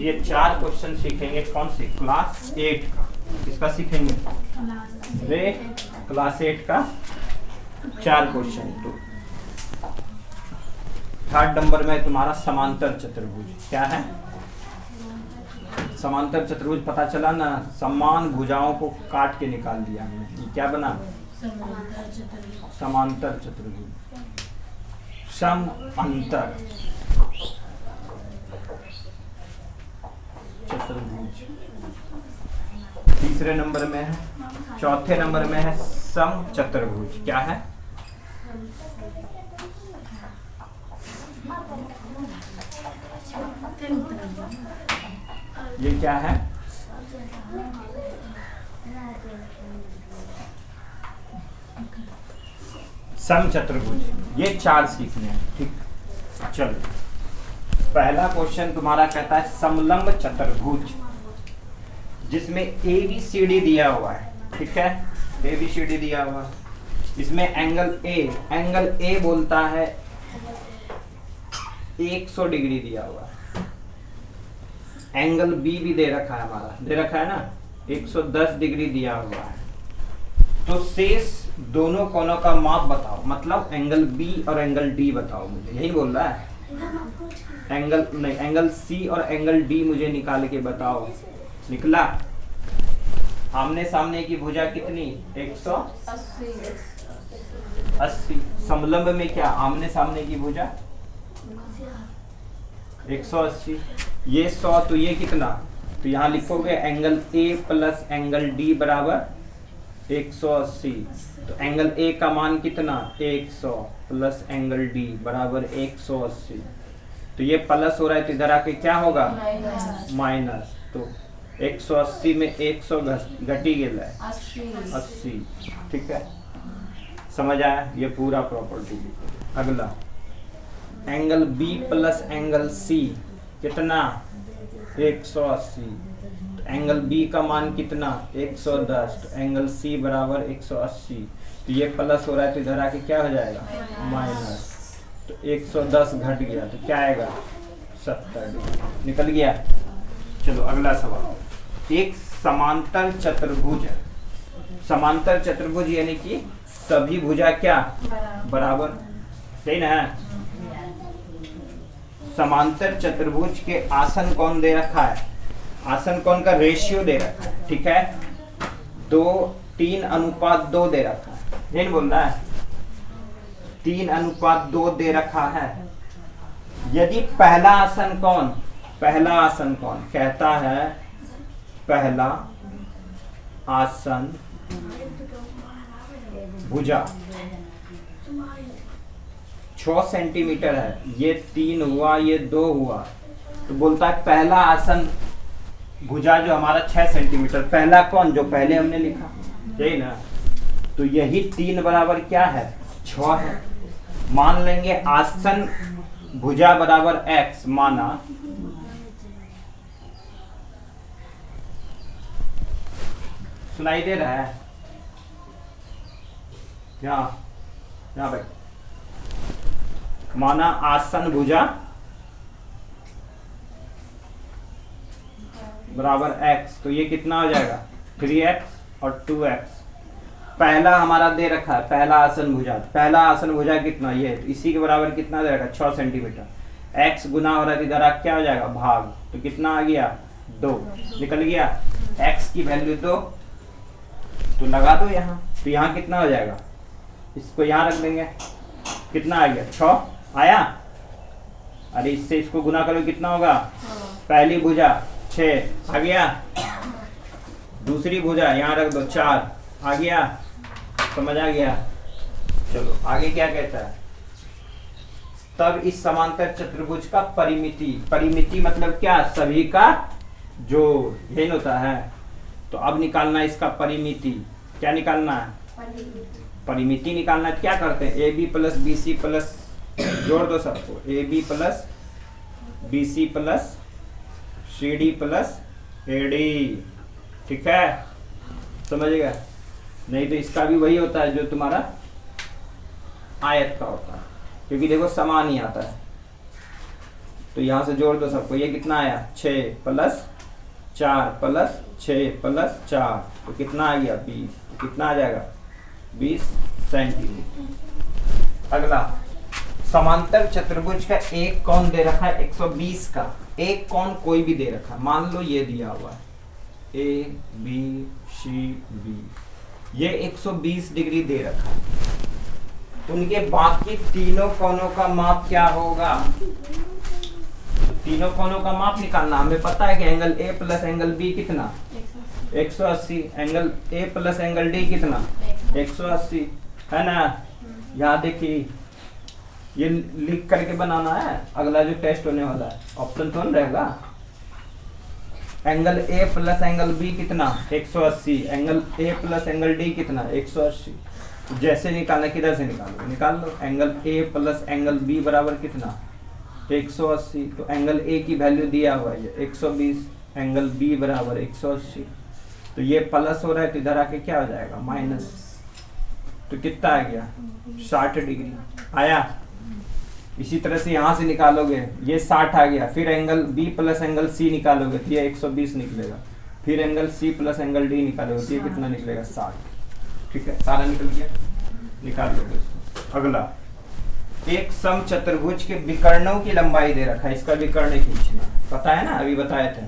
ये 4 क्वेश्चन सीखेंगे। कौन से? क्लास 8 का। किसका सीखेंगे? वे क्लास 8 का 4 क्वेश्चन। तो 3rd नंबर में तुम्हारा समांतर चतुर्भुज। क्या है? समांतर चतुर्भुज पता चला ना, समान भुजाओं को काट के निकाल दिया हमने। ये क्या बना? समांतर चतुर्भुज। सम अंतर चतुर्भुज 3रे नंबर में है। 4थे नंबर में है सम चतुर्भुज। क्या है? ये क्या है? सम चतुर्भुज। ये 4 सीखने हैं। ठीक, चलो पहला क्वेश्चन तुम्हारा कहता है समलंब चतुर्भुज, जिसमें ABCD दिया हुआ है। ठीक है, ABCD दिया हुआ है। इसमें एंगल ए बोलता है 100 डिग्री दिया हुआ है। एंगल बी भी दे रखा है, हमारा दे रखा है ना, 110 डिग्री दिया हुआ है। तो शेष दोनों कोणों का माप बताओ, मतलब एंगल बी और एंगल डी बताओ मुझे। यही बोल रहा है। एंगल सी और एंगल डी मुझे निकाल के बताओ। निकला? आमने सामने की भुजा कितनी? 180। समलंब में क्या? आमने सामने की भुजा 180। ये 100, तो ये कितना? तो यहाँ लिखोगे angle A plus angle D बराबर 180। तो एंगल ए का मान कितना? 100 प्लस एंगल डी बराबर 180। तो ये प्लस हो रहा है, तो इधर आके क्या होगा? माइनस। तो 180 में 100 घटी गया 80। ठीक है, समझ आया? ये पूरा प्रॉपर्टी। अगला angle B plus angle C कितना? 180। तो एंगल बी का मान कितना? 110। तो एंगल सी बराबर 180। तो ये प्लस हो रहा है, तो इधर आके क्या हो जाएगा? माइनस। तो 110 घट गया, तो क्या आएगा? 70 डिग्री। निकल गया? चलो अगला सवाल। एक समांतर चतुर्भुज है। समांतर चतुर्भुज यानी कि सभी भुजा क्या? बराबर। सही ना? समांतर चतुर्भुज के आसन कोण दे रखा है। आसन कोण का रेशियो दे रखा है। ठीक है, 3:2 दे रखा है। नहीं बोल रहा है? 3:2 दे रखा है। यदि पहला आसन कोण कहता है पहला आसन भुजा 6 सेंटीमीटर है, ये 3 हुआ, ये 2 हुआ, तो बोलता है पहला आसन भुजा जो हमारा 6 सेंटीमीटर, पहला कौन? जो पहले हमने लिखा, यही ना। तो यही 3 बराबर क्या है? 6 है। मान लेंगे आसन भुजा बराबर x। माना सुनाई दे रहा है? यहाँ भाई, माना आसन भुजा बराबर x, तो ये कितना हो जाएगा? 3x और 2x। पहला हमारा दे रखा है पहला आसन भुजा। पहला आसन भुजा कितना? ये, तो इसी के बराबर कितना दे रखा? 6 सेंटीमीटर। x गुना हो रहा है, इधर आ क्या हो जाएगा? भाग। तो कितना आ गया? 2। निकल गया? x की वैल्यू 2, तो लगा दो यहाँ। तो यहाँ कितना हो जाएगा? इसको यहाँ रख देंगे। कितना आ गया? 6 आया। अरे इससे इसको गुना करो, कितना होगा? पहली भुजा 6 आ गया, दूसरी भुजा यहाँ रख दो 4 आ गया। समझ आ गया? चलो आगे क्या कहता है? तब इस समांतर चतुर्भुज का परिमिति मतलब क्या? सभी का जो यही होता है। तो अब निकालना है इसका परिमिति। क्या निकालना है? परिमिति निकालना है। क्या करते हैं? AB प्लस BC प्लस, जोड़ दो सबको, AB plus BC plus CD plus AD। ठीक है, समझेगा? नहीं तो इसका भी वही होता है जो तुम्हारा आयत का होता है, क्योंकि देखो समान ही आता है। तो यहाँ से जोड़ दो सबको, ये कितना आया 6 प्लस 4 प्लस 6 प्लस 4, तो कितना आ गया 20, तो कितना आ जाएगा 20 सेंटीमीटर। अगला समांतर चतुर्भुज का एक कोण दे रखा है 120 का, एक कोण कोई भी दे रखा है, मान लो ये दिया हुआ है ए बी सी बी, ये 120 डिग्री दे रखा है, उनके बाकी तीनों कोणों का माप क्या होगा? तीनों कोणों का माप निकालना, हमें पता है कि angle A plus angle B कितना 180, angle A plus angle D कितना 180 है ना। यहाँ देखिए ये लिख करके बनाना है, अगला जो टेस्ट होने वाला है ऑप्शन तो रहेगा, angle A plus angle B कितना 180, angle A plus angle D कितना 180। जैसे निकालना, किधर से निकालो, निकाल लो, angle A plus angle B बराबर कितना 180, तो एंगल ए की वैल्यू दिया हुआ है 120, एंगल बी बराबर 180, तो ये प्लस हो रहा है तो इधर आके क्या हो जाएगा माइनस, तो कितना आ गया 60 डिग्री आया। इसी तरह से यहाँ से निकालोगे ये 60 आ गया, फिर angle B plus angle C निकालोगे तो ये 120 निकलेगा, फिर angle C plus angle D निकालोगे तो ये कितना निकलेगा 60। ठीक है, सारा निकल गया, निकाल लोगे इसको। अगला एक समचतुर्भुज के विकर्णों की लंबाई दे रखा है, इसका विकर्ण खींचना, पता है ना, अभी बताए थे।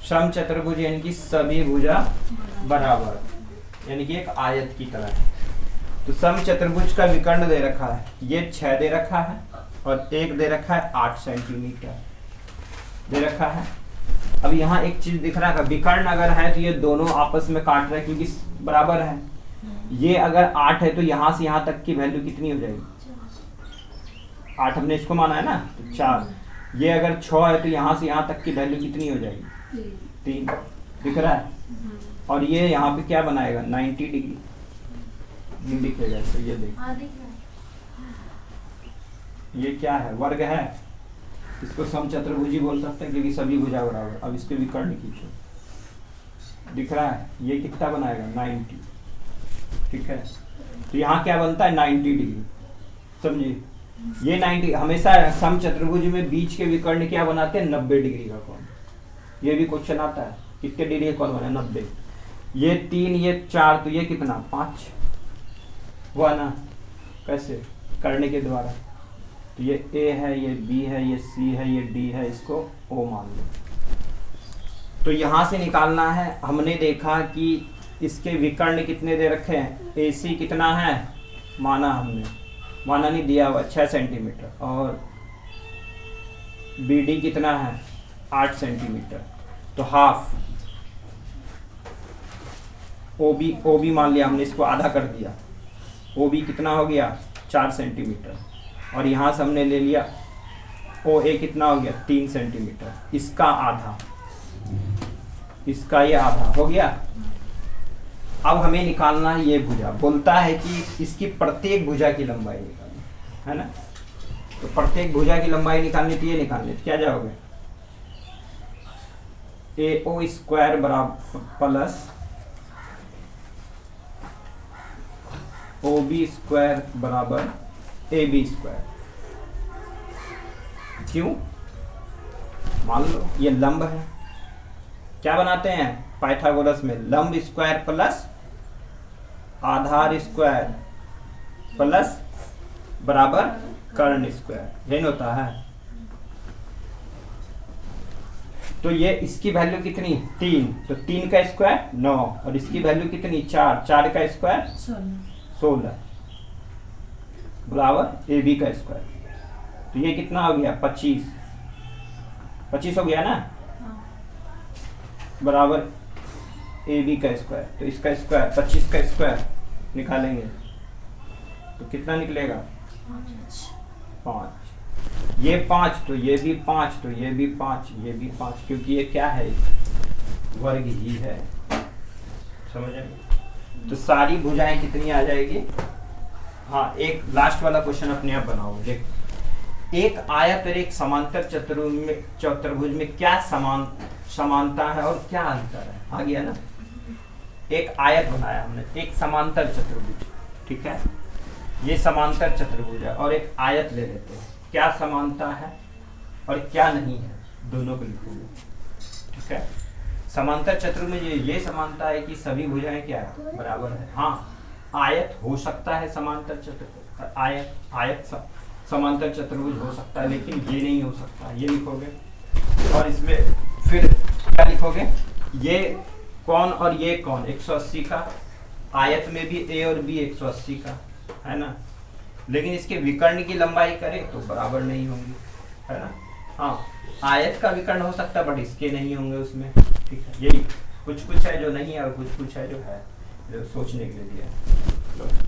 समचतुर्भुज यानी कि सभी भुजा बराबर, यानी कि एक आयत की तरह है। तो समचतुर्भुज का विकर्ण दे रखा है, ये 6 दे रखा है और एक दे रखा है 8 सेंटीमीटर दे रखा है। अब यहाँ एक चीज दिख रहा है, विकर्ण अगर है तो ये दोनों आपस में काट रहे हैं क्योंकि बराबर है। ये अगर 8 है तो यहाँ से यहाँ तक की वैल्यू कितनी हो जाएगी 8, हमने इसको माना है ना, तो 4। ये अगर 6 है तो यहाँ से यहाँ तक की वैल्यू कितनी हो जाएगी 3, दिख रहा है। और ये यहाँ पे क्या बनाएगा 90 डिग्री नहीं दिखेगा, तो ये देखिए ये क्या है वर्ग है, इसको समचतुर्भुजी बोल सकते हैं क्योंकि सभी भुजा बराबर। अब इसके विकर्ण खींचो, दिख रहा है ये कितना बनाएगा 90, ठीक है। तो यहाँ क्या बनता है 90 डिग्री, समझिए ये 90। हमेशा समचतुर्भुज में बीच के विकर्ण क्या बनाते हैं 90 डिग्री का कोण, ये भी क्वेश्चन आता है कितने डिग्री का कोण बना 90। ये 3 ये 4 तो ये कितना 5 हुआ ना, कैसे करने के द्वारा। तो ये ए है, ये बी है, ये सी है, ये डी है, इसको ओ मान लो। तो यहाँ से निकालना है, हमने देखा कि इसके विकर्ण कितने दे रखे हैं, ए सी कितना है माना, हमने माना नहीं दिया हुआ 6 सेंटीमीटर, और बी डी कितना है 8 सेंटीमीटर, तो हाफ। ओ बी मान लिया हमने, इसको आधा कर दिया, ओ बी कितना हो गया 4 सेंटीमीटर, और यहाँ से हमने ले लिया ओ ए कितना हो गया 3 सेंटीमीटर, इसका आधा, इसका ये आधा हो गया। अब हमें निकालना है ये भुजा, बोलता है कि इसकी प्रत्येक भुजा की लंबाई निकालनी है ना। तो प्रत्येक भुजा की लंबाई निकालनी तो ये निकालनी, क्या जाओगे ए ओ स्क्वायर बराबर प्लस ओ बी स्क्वायर बराबर ए बी स्क्वायर। क्यों, मान लो ये लंब है, क्या बनाते हैं पाइथागोरस में, लंब स्क्वायर प्लस आधार स्क्वायर प्लस बराबर कर्ण स्क्वायर, यही होता है। तो ये इसकी वैल्यू कितनी 3, तो 3 का स्क्वायर 9, और इसकी वैल्यू कितनी 4, 4 का स्क्वायर 16 बराबर ए बी का स्क्वायर। तो ये कितना हो गया 25 हो गया ना, बराबर ए बी का स्क्वायर। तो इसका स्क्वायर 25 का स्क्वायर निकालेंगे तो कितना निकलेगा 5, ये 5 तो ये भी 5, तो ये भी 5, ये भी 5, क्योंकि ये क्या है वर्ग ही है, समझ आए। तो सारी भुजाएं कितनी आ जाएगी। हाँ, एक लास्ट वाला क्वेश्चन अपने आप बनाओ। देख, एक आयत और एक समांतर चतुर्भुज में क्या समानता है और क्या अंतर है, आ गया ना। एक आयत बनाया हमने, एक समांतर चतुर्भुज, ठीक है, ये समांतर चतुर्भुज है, और एक आयत ले लेते हैं, क्या समानता है और क्या नहीं है, दोनों को लिखोगे। ठीक है, समांतर चतुर्भुज में ये समानता है कि सभी भुजाएं क्या है, बराबर है। हाँ, आयत हो सकता है समांतर चतुर्भुज, आयत समांतर चतुर्भुज हो सकता है, लेकिन ये नहीं हो सकता, ये लिखोगे। और इसमें फिर क्या लिखोगे, ये कौन और ये कौन 180 का, आयत में भी ए और बी 180 का है ना, लेकिन इसके विकर्ण की लंबाई करें तो बराबर नहीं होंगी, है ना। हाँ, आयत का विकर्ण हो सकता है बट इसके नहीं होंगे उसमें। ठीक है, यही कुछ कुछ है जो नहीं है और कुछ कुछ है जो है, जो सोचने के लिए दिया है।